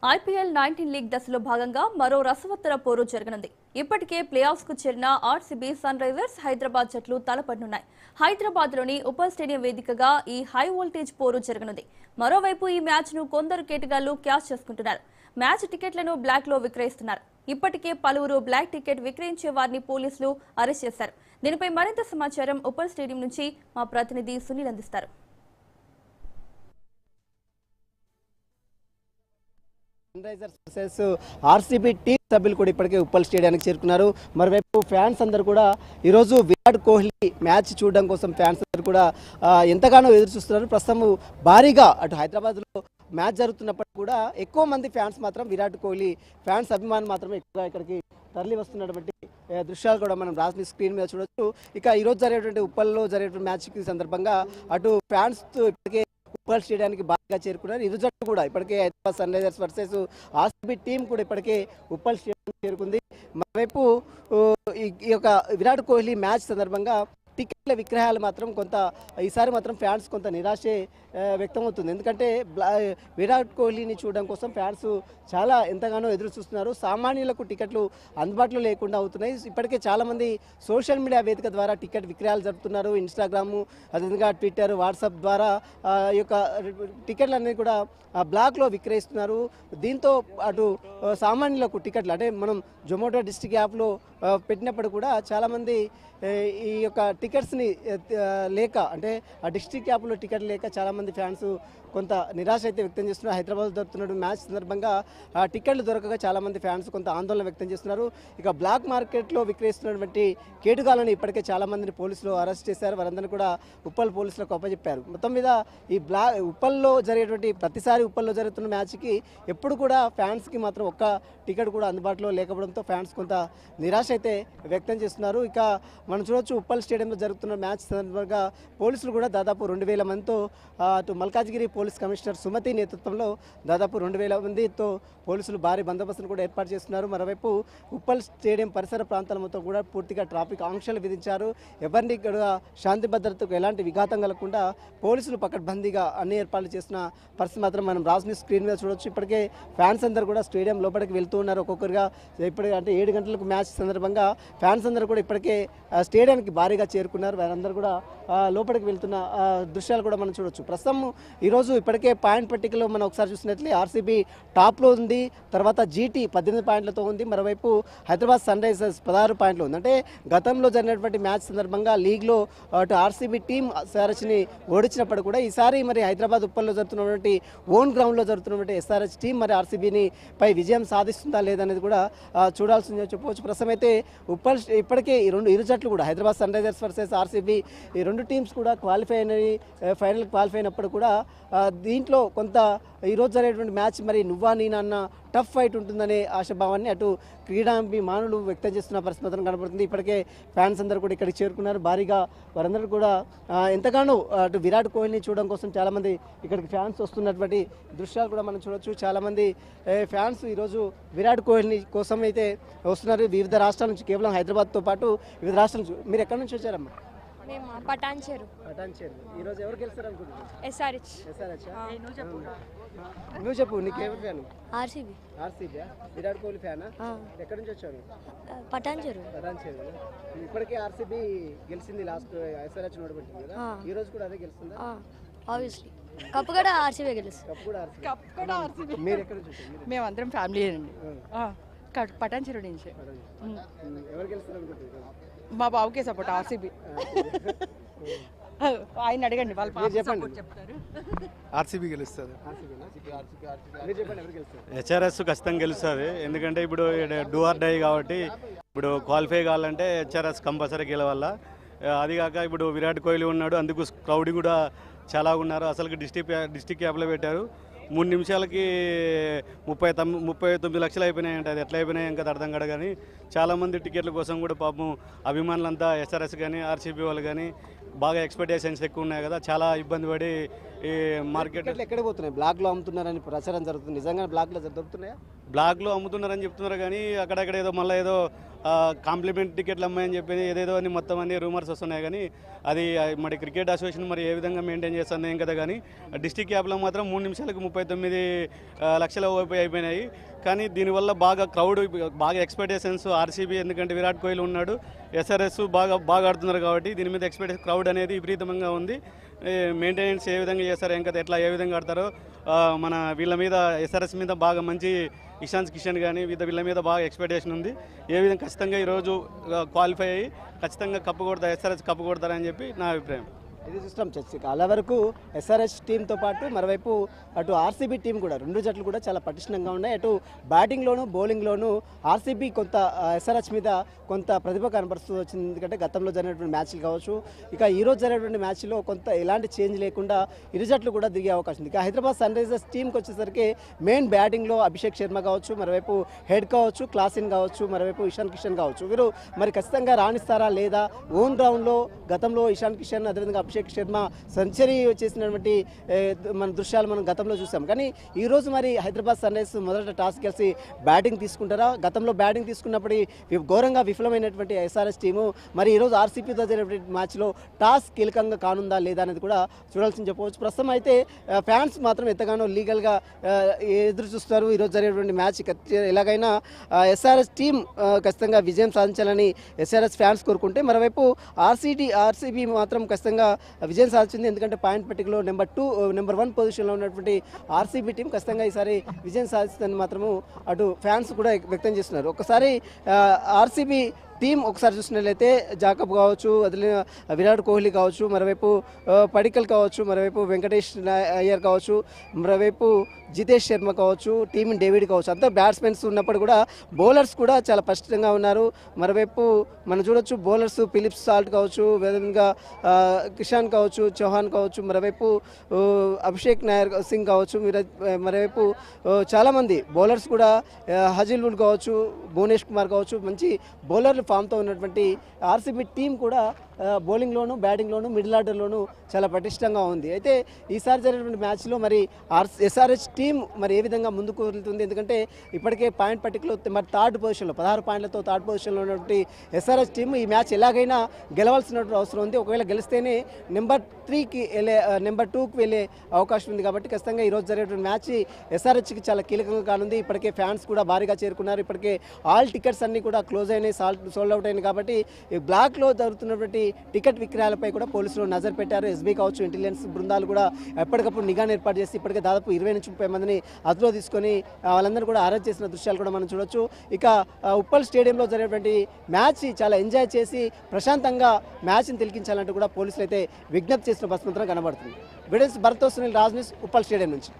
IPL 19 league దశలో భాగంగా మరో రసవత్తర పోరు జరగనుంది. ఇప్పటికే ప్లే ఆఫ్స్ కు చేరిన ఆర్సీబీ, సన్ రైజర్స్ హైదరాబాద్ జట్లు తలపడనున్నాయి. హైదరాబాద్లోని ఉపల్ స్టేడియం వేదికగా ఈ హై వోల్టేజ్ పోరు జరగనుంది. మరోవైపు ఈ మ్యాచ్ను కొందరు కేటగాళ్లు క్యాష్ చేసుకుంటున్నారు. మ్యాచ్ టికెట్లను బ్లాక్ లో విక్రయిస్తున్నారు. ఇప్పటికే పలువురు బ్లాక్ టికెట్ విక్రయించే వారిని పోలీసులు అరెస్ట్ చేశారు. దీనిపై మరింత సమాచారం ఉపల్ స్టేడియం నుంచి మా ప్రతినిధి సునీల్ అందిస్తారు. Sunrisers versus RCB team సభ్యులు కూడా ఇప్పటికే ఉప్పల్ స్టేడియానికి చేరుకున్నారు. మరోవైపు ఫ్యాన్స్ అందరూ కూడా ఈరోజు విరాట్ కోహ్లీ మ్యాచ్ చూడడం కోసం ఫ్యాన్స్ అందరూ కూడా ఎంతగానో ఎదురు చూస్తున్నారు. ప్రస్తుతం భారీగా అటు హైదరాబాద్లో మ్యాచ్ జరుగుతున్నప్పటికీ కూడా ఎక్కువ మంది ఫ్యాన్స్ మాత్రం విరాట్ కోహ్లీ ఫ్యాన్స్ అభిమానులు మాత్రమే ఎక్కువగా ఇక్కడికి తరలి వస్తున్నటువంటి దృశ్యాలు కూడా మనం రాసి స్క్రీన్ మీద చూడొచ్చు. ఇక ఈరోజు జరిగేటువంటి ఉప్పల్లో జరిగేటువంటి మ్యాచ్ సందర్భంగా అటు ఫ్యాన్స్ ఇప్పటికే ఉప్పల్ స్టేడియానికి బాగా చేరుకున్నారు. ఇరు జట్లు కూడా ఇప్పటికే Hyderabad sunrisers versus RCB team కూడా ఇప్పటికే ఉప్పల్ స్టేడియం చేరుకుంది. మరోవైపు ఈ యొక్క విరాట్ కోహ్లీ మ్యాచ్ సందర్భంగా టికెట్ల విక్రయాలు మాత్రం కొంత ఈసారి మాత్రం ఫ్యాన్స్ కొంత నిరాశే వ్యక్తమవుతుంది. ఎందుకంటే విరాట్ కోహ్లీని చూడడం కోసం ఫ్యాన్స్ చాలా ఎంతగానో ఎదురు చూస్తున్నారు. సామాన్యులకు టికెట్లు అందుబాటులో లేకుండా అవుతున్నాయి. ఇప్పటికే చాలామంది సోషల్ మీడియా వేదిక ద్వారా టికెట్ విక్రయాలు జరుపుతున్నారు. ఇన్స్టాగ్రాము, అదేవిధంగా ట్విట్టర్, వాట్సాప్ ద్వారా ఈ యొక్క టికెట్లన్నీ కూడా బ్లాక్లో విక్రయిస్తున్నారు. దీంతో అటు సామాన్యులకు టికెట్లు అంటే మనం జొమాటో డిస్ట్రిక్ట్ యాప్లో పెట్టినప్పుడు కూడా చాలామంది ఈ యొక్క టికెట్స్ని లేక అంటే ఆ డిస్ట్రిక్ట్ యాప్లో టికెట్ లేక చాలామంది ఫ్యాన్స్ కొంత నిరాశ అయితే వ్యక్తం చేస్తున్నారు. హైదరాబాద్ జరుగుతున్న మ్యాచ్ సందర్భంగా టికెట్లు దొరకగా చాలామంది ఫ్యాన్స్ కొంత ఆందోళన వ్యక్తం చేస్తున్నారు. ఇక బ్లాక్ మార్కెట్లో విక్రయిస్తున్నటువంటి కేటుగాలను ఇప్పటికే చాలామందిని పోలీసులు అరెస్ట్ చేశారు. వారందరినీ కూడా ఉప్పల్ పోలీసులకు అప్పచెప్పారు. మొత్తం మీద ఈ ఉప్పల్లో జరిగేటువంటి ప్రతిసారి ఉప్పల్లో జరుగుతున్న మ్యాచ్కి ఎప్పుడు కూడా ఫ్యాన్స్కి మాత్రం ఒక్క టికెట్ కూడా అందుబాటులో లేకపోవడంతో ఫ్యాన్స్ కొంత నిరాశ అయితే వ్యక్తం చేస్తున్నారు. ఇక మనం చూడొచ్చు ఉప్పల్ స్టేడియంలో జరుగుతున్న మ్యాచ్ సందర్భంగా పోలీసులు కూడా దాదాపు 2000 మందితో అటు మల్కాజ్గిరి పోలీస్ కమిషనర్ సుమతి నేతృత్వంలో దాదాపు 2000 మందితో పోలీసులు భారీ బందోబస్తును కూడా ఏర్పాటు చేస్తున్నారు. మరోవైపు ఉప్పల్ స్టేడియం పరిసర ప్రాంతాల మొత్తం కూడా పూర్తిగా ట్రాఫిక్ ఆంక్షలు విధించారు. ఎవరిని కూడా శాంతి భద్రతకు ఎలాంటి విఘాతం కలగకుండా పోలీసులు పకడ్బందీగా అన్ని ఏర్పాట్లు చేసిన పరిస్థితి మాత్రం మనం రాసిన స్క్రీన్ మీద చూడొచ్చు. ఇప్పటికే ఫ్యాన్స్ అందరూ కూడా స్టేడియం లోపలికి వెళ్తూ ఉన్నారు. ఒక్కొక్కరుగా ఇప్పటికే అంటే 7 గంటలకు మ్యాచ్ సందర్భంగా ఫ్యాన్స్ అందరూ కూడా ఇప్పటికే స్టేడియానికి భారీగా చేరుకున్నారు. వారందరూ కూడా లోపలికి వెళ్తున్న దృశ్యాలు కూడా మనం చూడొచ్చు. ప్రస్తుతం ఈరోజు ఇప్పటికే పాయింట్ పట్టికలో మనం ఒకసారి చూసినట్లయితే ఆర్సీబీ టాప్లో ఉంది. తర్వాత జీటీ 18 పాయింట్లతో ఉంది. మరోవైపు హైదరాబాద్ సన్ రైజర్స్ 16 పాయింట్లు ఉంది. అంటే గతంలో జరిగినటువంటి మ్యాచ్ సందర్భంగా లీగ్లో అటు ఆర్సీబీ టీం ఎస్ఆర్హెచ్ని ఓడించినప్పుడు కూడా ఈసారి మరి హైదరాబాద్ ఉప్పల్లో జరుగుతున్నటువంటి ఓన్ గ్రౌండ్లో జరుగుతున్నటువంటి ఎస్ఆర్హెచ్ టీం మరి ఆర్సీబీని పై విజయం సాధిస్తుందా లేదనేది కూడా చూడాల్సిందే చెప్పవచ్చు. ప్రస్తుతం అయితే ఉప్పల్ ఇప్పటికే ఇరు జట్లు కూడా Hyderabad sunrisers versus RCB ఈ రెండు టీమ్స్ కూడా క్వాలిఫై అయినవి, ఫైనల్ క్వాలిఫై అయినప్పుడు కూడా దీంట్లో కొంత ఈరోజు జరిగేటువంటి మ్యాచ్ మరి నువ్వా నేనా అన్న టఫ్ ఫైట్ ఉంటుందనే ఆశాభావాన్ని అటు క్రీడాభిమానులు వ్యక్తం చేస్తున్న పరిస్థితి కనబడుతుంది. ఇప్పటికే ఫ్యాన్స్ అందరూ కూడా ఇక్కడికి చేరుకున్నారు. భారీగా వారందరూ కూడా ఎంతగానో అటు విరాట్ కోహ్లీని చూడడం కోసం చాలామంది ఇక్కడికి ఫ్యాన్స్ వస్తున్నటువంటి దృశ్యాలు కూడా మనం చూడొచ్చు. చాలామంది ఫ్యాన్స్ ఈరోజు విరాట్ కోహ్లీ కోసం అయితే వస్తున్నారు. వివిధ రాష్ట్రాల నుంచి, కేవలం హైదరాబాద్తో పాటు వివిధ రాష్ట్రాల నుంచి. మీరు ఎక్కడి నుంచి వచ్చారమ్మా? మేము పటాన్చేరు. ఈరోజు ఎవరు గెలుస్తారు అనుకుంటున్నారు? ఎస్ఆర్హెచ్. నువ్వు చెప్పు, నీకు ఎవరు fan? RCB. RCB Virat Kohli ఫ్యానా? ఎక్కడి నుంచి వచ్చాను? పటాన్చేరు. ఇప్పటికే ఆర్సీబీ గెలిచింది, లాస్ట్ ఎస్ఆర్హెచ్ ఓడిపోయింది కదా, ఈ రోజు కూడా అదే గెలుస్తుందా? ఆబ్వియస్లీ కప్ కూడా ఆర్సీబీ గెలుస్తుంది. కప్ కూడా ఆర్సీబీ. మీరు ఎక్కడి నుంచి వచ్చారు? మేము అందరం ఫ్యామిలీ అండి, పటాన్చెరు నుంచి. ఎవరు గెలుస్తారు అనుకుంటున్నారు? మా బాబుకే సపోర్ట్ ఆర్సీబీ. ఆయన అడగండి, వాళ్ళు చెప్పండి. ఆర్సీబీ గెలుస్తుంది. హెచ్ఆర్ఎస్ ఖచ్చితంగా గెలుస్తుంది. ఎందుకంటే ఇప్పుడు డూ ఆర్ డై కాబట్టి ఇప్పుడు క్వాలిఫై కావాలంటే హెచ్ఆర్ఎస్ కంపల్సరీ గెలవాల. అది కాక ఇప్పుడు విరాట్ కోహ్లీ ఉన్నాడు, అందుకు క్రౌడ్ కూడా చాలా ఉన్నారు. అసలు డిస్టిక్ యాప్లో పెట్టారు. 3 నిమిషాలకి 39 లక్షలు అయిపోయినాయంటే అది ఎట్లా అయిపోయినాయి ఇంకా అర్థం కాదు. కానీ చాలామంది టికెట్ల కోసం కూడా పాపం అభిమానులంతా ఎస్ఆర్ఎస్ కానీ ఆర్సీబీ వాళ్ళు కానీ బాగా ఎక్స్పెక్టేషన్స్ ఎక్కువ ఉన్నాయి కదా, చాలా ఇబ్బంది పడి ఈ మార్కెట్ ఎక్కడ పోతున్నాయి? బ్లాక్లో అమ్ముతున్నారని ప్రచారం జరుగుతుంది. నిజంగా బ్లాక్లో దొరుకుతున్నాయా? బ్లాక్లో అమ్ముతున్నారని చెప్తున్నారు కానీ అక్కడక్కడ ఏదో మళ్ళీ ఏదో కాంప్లిమెంట్ టికెట్లు అమ్మాయని చెప్పి ఏదేదో అని మొత్తం అన్ని రూమర్స్ వస్తున్నాయి. కానీ అది మరి క్రికెట్ అసోసియేషన్ మరి ఏ విధంగా మెయింటైన్ చేస్తుంది ఏం కదా. కానీ డిస్టిక్ యాప్లో మాత్రం 3 నిమిషాలకు 39 లక్షల ఓపీ అయిపోయినాయి. కానీ దీనివల్ల బాగా ఎక్స్పెక్టేషన్స్ ఆర్సీబీ, ఎందుకంటే విరాట్ కోహ్లీ ఉన్నాడు, ఎస్ఆర్ఎస్ బాగా ఆడుతున్నారు కాబట్టి దీని మీద ఎక్స్పెక్టేషన్ క్రౌడ్ అనేది విపరీతంగా ఉంది. మెయింటెనెన్స్ ఏ విధంగా చేస్తారో ఇంకా ఎట్లా ఏ విధంగా ఆడతారో మన వీళ్ళ మీద ఎస్ఆర్ఎస్ మీద బాగా మంచి ఇషాంత్ కిషన్ కానీ వీళ్ళ మీద బాగా ఎక్స్పెక్టేషన్ ఉంది. ఏ విధంగా ఖచ్చితంగా ఈరోజు క్వాలిఫై అయ్యి ఖచ్చితంగా ఎస్ఆర్ఎస్ కప్పు కొడతారని చెప్పి నా అభిప్రాయం. ఇది చూస్తాం చర్చ అలా వరకు ఎస్ఆర్హెచ్ టీంతో పాటు మరోవైపు అటు ఆర్సీబీ టీం కూడా రెండు జట్లు కూడా చాలా పటిష్టంగా ఉన్నాయి. అటు బ్యాటింగ్లోను బౌలింగ్లోను ఆర్సీబీ కొంత ఎస్ఆర్హెచ్ మీద కొంత ప్రతిభ కనపరుస్తూ వచ్చింది. ఎందుకంటే గతంలో జరిగినటువంటి మ్యాచ్లు కావచ్చు, ఇక ఈరోజు జరిగినటువంటి మ్యాచ్లో కొంత ఎలాంటి చేంజ్ లేకుండా ఇరు జట్లు కూడా దిగే అవకాశం ఉంది. ఇక హైదరాబాద్ సన్ రైజర్స్ టీంకి వచ్చేసరికి మెయిన్ బ్యాటింగ్లో అభిషేక్ శర్మ కావచ్చు, మరోవైపు హెడ్ కావచ్చు, క్లాసిన్ కావచ్చు, మరోవైపు ఇషాన్ కిషన్ కావచ్చు. వీరు మరి ఖచ్చితంగా రాణిస్తారా లేదా? ఓన్ గ్రౌండ్లో గతంలో ఇషాన్ కిషన్ అదేవిధంగా అభిషేక్ శర్మ సెంచరీ చేసినటువంటి మన దృశ్యాలు మనం గతంలో చూసాం. కానీ ఈరోజు మరి హైదరాబాద్ సన్ రైజర్స్ మొదట టాస్ గెలిచి బ్యాటింగ్ తీసుకుంటారా? గతంలో బ్యాటింగ్ తీసుకున్నప్పుడు ఘోరంగా విఫలమైనటువంటి ఎస్ఆర్ఎస్ టీము మరి ఈరోజు ఆర్సీబీతో జరిగినటువంటి మ్యాచ్లో టాస్ కీలకంగా కానుందా లేదా అనేది కూడా చూడాల్సింది చెప్పవచ్చు. ప్రస్తుతం అయితే ఫ్యాన్స్ మాత్రం ఎంతగానో లీగల్గా ఎదురు చూస్తారు. ఈరోజు జరిగినటువంటి మ్యాచ్ ఎలాగైనా ఎస్ఆర్ఎస్ టీం ఖచ్చితంగా విజయం సాధించాలని ఎస్ఆర్ఎస్ ఫ్యాన్స్ కోరుకుంటే, మరోవైపు ఆర్సీబీ మాత్రం ఖచ్చితంగా విజయం సాధించింది. ఎందుకంటే పాయింట్ పట్టికలో నెంబర్ 1 పొజిషన్లో ఉన్నటువంటి ఆర్సీబీ టీం ఖచ్చితంగా ఈసారి విజయం సాధిస్తుందని మాత్రము అటు ఫ్యాన్స్ కూడా వ్యక్తం చేస్తున్నారు. ఒకసారి ఆర్సీబీ టీం ఒకసారి చూసినట్లయితే జాకబ్ కావచ్చు, అదే విరాట్ కోహ్లీ కావచ్చు, మరోవైపు పడికల్ కావచ్చు, మరోవైపు వెంకటేష్ అయ్యర్ కావచ్చు, మరోవైపు జితేష్ శర్మ కావచ్చు, టీమ్ డేవిడ్ కావచ్చు, అంతా బ్యాట్స్మెన్స్ ఉన్నప్పుడు కూడా బౌలర్స్ కూడా చాలా స్పష్టంగా ఉన్నారు. మరోవైపు మనం చూడొచ్చు బౌలర్స్ ఫిలిప్స్ సాల్ట్ కావచ్చు, విధంగా కిషాన్ కావచ్చు, చౌహాన్ కావచ్చు, మరోవైపు అభిషేక్ నాయర్ సింగ్ కావచ్చు, మరోవైపు చాలామంది బౌలర్స్ కూడా హజిల్వుడ్ కావచ్చు, భువనేష్ కుమార్ కావచ్చు, మంచి బౌలర్లు ఫామ్తో ఉన్నటువంటి ఆర్సీబీ టీం కూడా బౌలింగ్లోను బ్యాటింగ్లోను మిడిల్ ఆర్డర్లోను చాలా పటిష్టంగా ఉంది. అయితే ఈసారి జరిగినటువంటి మ్యాచ్లో మరి ఎస్ఆర్హెచ్ టీం మరి ఏ విధంగా ముందుకు వెళ్తుంది? ఎందుకంటే ఇప్పటికే పాయింట్ పట్టికలో మరి 3rd పొజిషన్లో 16 పాయింట్లతో 3rd పొజిషన్లో ఉన్నటువంటి ఎస్ఆర్హెచ్ టీం ఈ మ్యాచ్ ఎలాగైనా గెలవాల్సినటువంటి అవసరం ఉంది. ఒకవేళ గెలిస్తేనే నెంబర్ 3కి వెళ్ళే నెంబర్ 2కి వెళ్ళే అవకాశం ఉంది. కాబట్టి ఖచ్చితంగా ఈరోజు జరిగేటువంటి మ్యాచ్ ఎస్ఆర్హెచ్కి చాలా కీలకంగా కానుంది. ఇప్పటికే ఫ్యాన్స్ కూడా భారీగా చేరుకున్నారు. ఇప్పటికే ఆల్ టికెట్స్ అన్నీ కూడా క్లోజ్ అయినాయి, సోల్డ్ అవుట్ అయినాయి. కాబట్టి ఈ బ్లాక్లో జరుగుతున్నటువంటి టికెట్ విక్రయాలపై కూడా పోలీసులు నజర్ పెట్టారు. ఎస్బీ కావచ్చు, ఇంటెలిజెన్స్ బృందాలు కూడా ఎప్పటికప్పుడు నిఘాను ఏర్పాటు చేసి ఇప్పటికే దాదాపు 20 నుంచి 30 మందిని అదుపులో తీసుకొని వాళ్ళందరూ కూడా అరెస్ట్ చేసిన దృశ్యాలు కూడా మనం చూడొచ్చు. ఇక ఉప్పల్ స్టేడియంలో జరిగేటువంటి మ్యాచ్ చాలా ఎంజాయ్ చేసి ప్రశాంతంగా మ్యాచ్ని తిలకించాలంటూ కూడా పోలీసులు అయితే విజ్ఞప్తి చేసిన పరిస్థితి కనబడుతుంది. Videos Bharat Sunil, Raj news, Uppal stadium నుంచి.